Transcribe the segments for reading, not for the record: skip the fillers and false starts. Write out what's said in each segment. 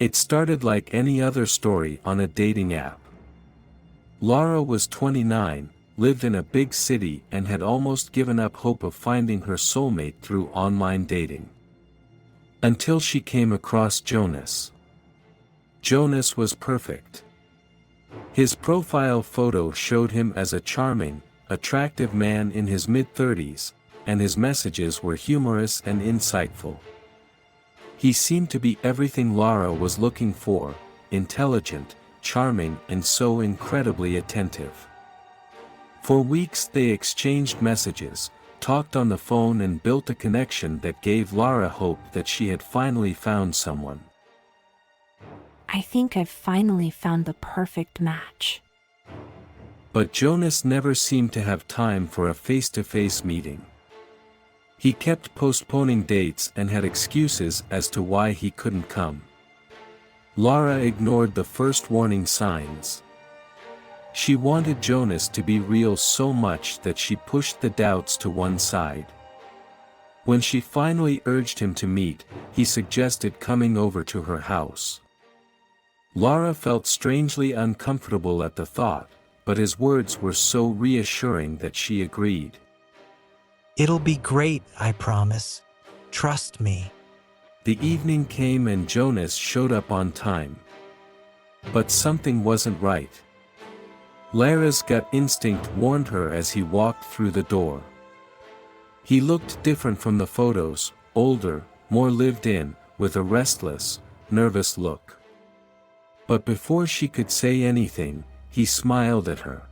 It started like any other story on a dating app. Laura was 29, lived in a big city and had almost given up hope of finding her soulmate through online dating. Until she came across Jonas. Jonas was perfect. His profile photo showed him as a charming, attractive man in his mid-30s, and his messages were humorous and insightful. He seemed to be everything Laura was looking for: intelligent, charming, and so incredibly attentive. For weeks they exchanged messages, talked on the phone and built a connection that gave Laura hope that she had finally found someone. I think I've finally found the perfect match. But Jonas never seemed to have time for a face-to-face meeting. He kept postponing dates and had excuses as to why he couldn't come. Laura ignored the first warning signs. She wanted Jonas to be real so much that she pushed the doubts to one side. When she finally urged him to meet, he suggested coming over to her house. Laura felt strangely uncomfortable at the thought, but his words were so reassuring that she agreed. It'll be great, I promise. Trust me. The evening came and Jonas showed up on time. But something wasn't right. Lara's gut instinct warned her as he walked through the door. He looked different from the photos, older, more lived in, with a restless, nervous look. But before she could say anything, he smiled at her.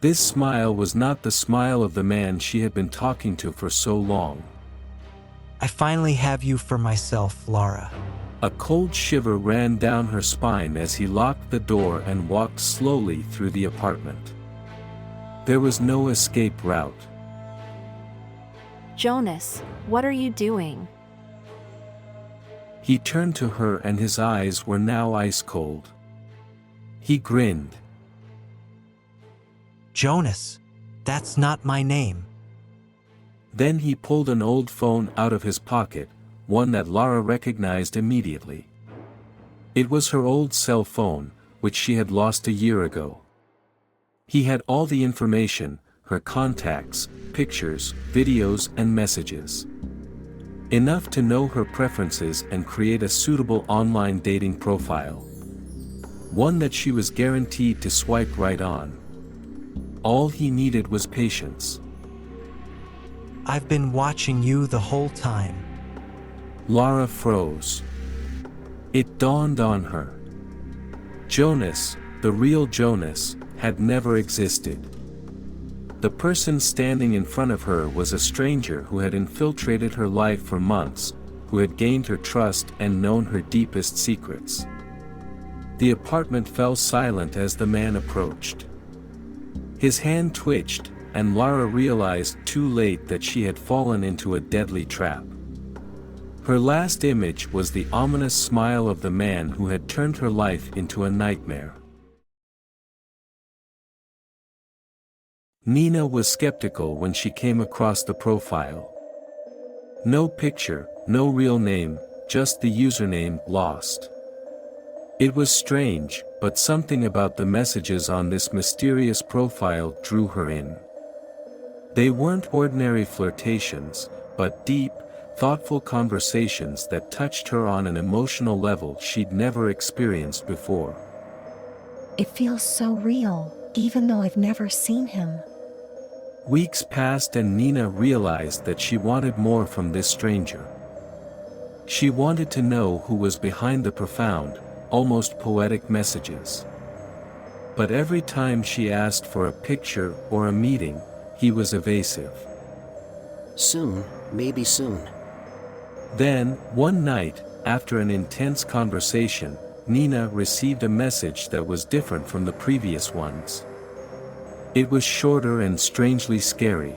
This smile was not the smile of the man she had been talking to for so long. I finally have you for myself, Laura. A cold shiver ran down her spine as he locked the door and walked slowly through the apartment. There was no escape route. Jonas, what are you doing? He turned to her and his eyes were now ice cold. He grinned. Jonas, that's not my name. Then he pulled an old phone out of his pocket, one that Laura recognized immediately. It was her old cell phone, which she had lost a year ago. He had all the information, her contacts, pictures, videos and messages. Enough to know her preferences and create a suitable online dating profile. One that she was guaranteed to swipe right on. All he needed was patience. I've been watching you the whole time. Laura froze. It dawned on her. Jonas, the real Jonas, had never existed. The person standing in front of her was a stranger who had infiltrated her life for months, who had gained her trust and known her deepest secrets. The apartment fell silent as the man approached. His hand twitched, and Laura realized too late that she had fallen into a deadly trap. Her last image was the ominous smile of the man who had turned her life into a nightmare. Nina was skeptical when she came across the profile. No picture, no real name, just the username, Lost. It was strange, but something about the messages on this mysterious profile drew her in. They weren't ordinary flirtations, but deep, thoughtful conversations that touched her on an emotional level she'd never experienced before. It feels so real, even though I've never seen him. Weeks passed and Nina realized that she wanted more from this stranger. She wanted to know who was behind the profound, almost poetic messages. But every time she asked for a picture or a meeting, he was evasive. Soon, maybe soon. Then, one night, after an intense conversation, Nina received a message that was different from the previous ones. It was shorter and strangely scary.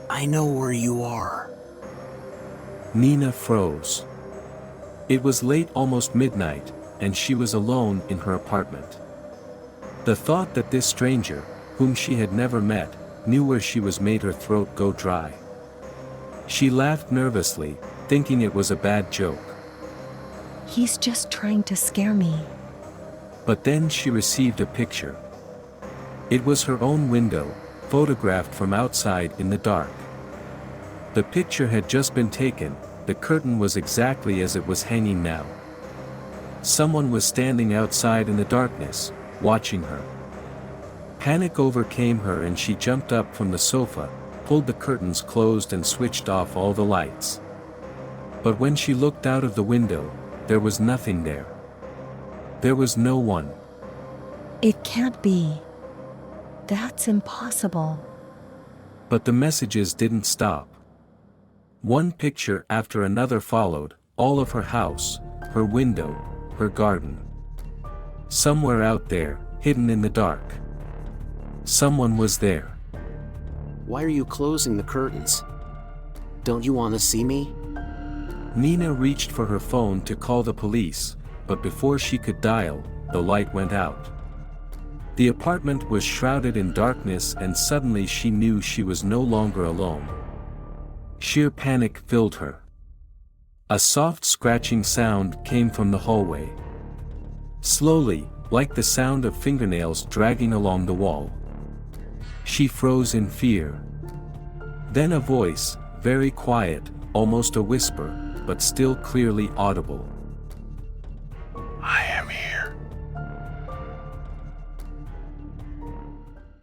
I know where you are. Nina froze. It was late, almost midnight, and she was alone in her apartment. The thought that this stranger, whom she had never met, knew where she was made her throat go dry. She laughed nervously, thinking it was a bad joke. He's just trying to scare me. But then she received a picture. It was her own window, photographed from outside in the dark. The picture had just been taken, the curtain was exactly as it was hanging now. Someone was standing outside in the darkness, watching her. Panic overcame her and she jumped up from the sofa, pulled the curtains closed and switched off all the lights. But when she looked out of the window, there was nothing there. There was no one. It can't be. That's impossible. But the messages didn't stop. One picture after another followed, all of her house, her window, her garden. Somewhere out there, hidden in the dark. Someone was there. Why are you closing the curtains? Don't you want to see me? Nina reached for her phone to call the police, but before she could dial, the light went out. The apartment was shrouded in darkness and suddenly she knew she was no longer alone. Sheer panic filled her. A soft scratching sound came from the hallway. Slowly, like the sound of fingernails dragging along the wall. She froze in fear. Then a voice, very quiet, almost a whisper, but still clearly audible. I am here.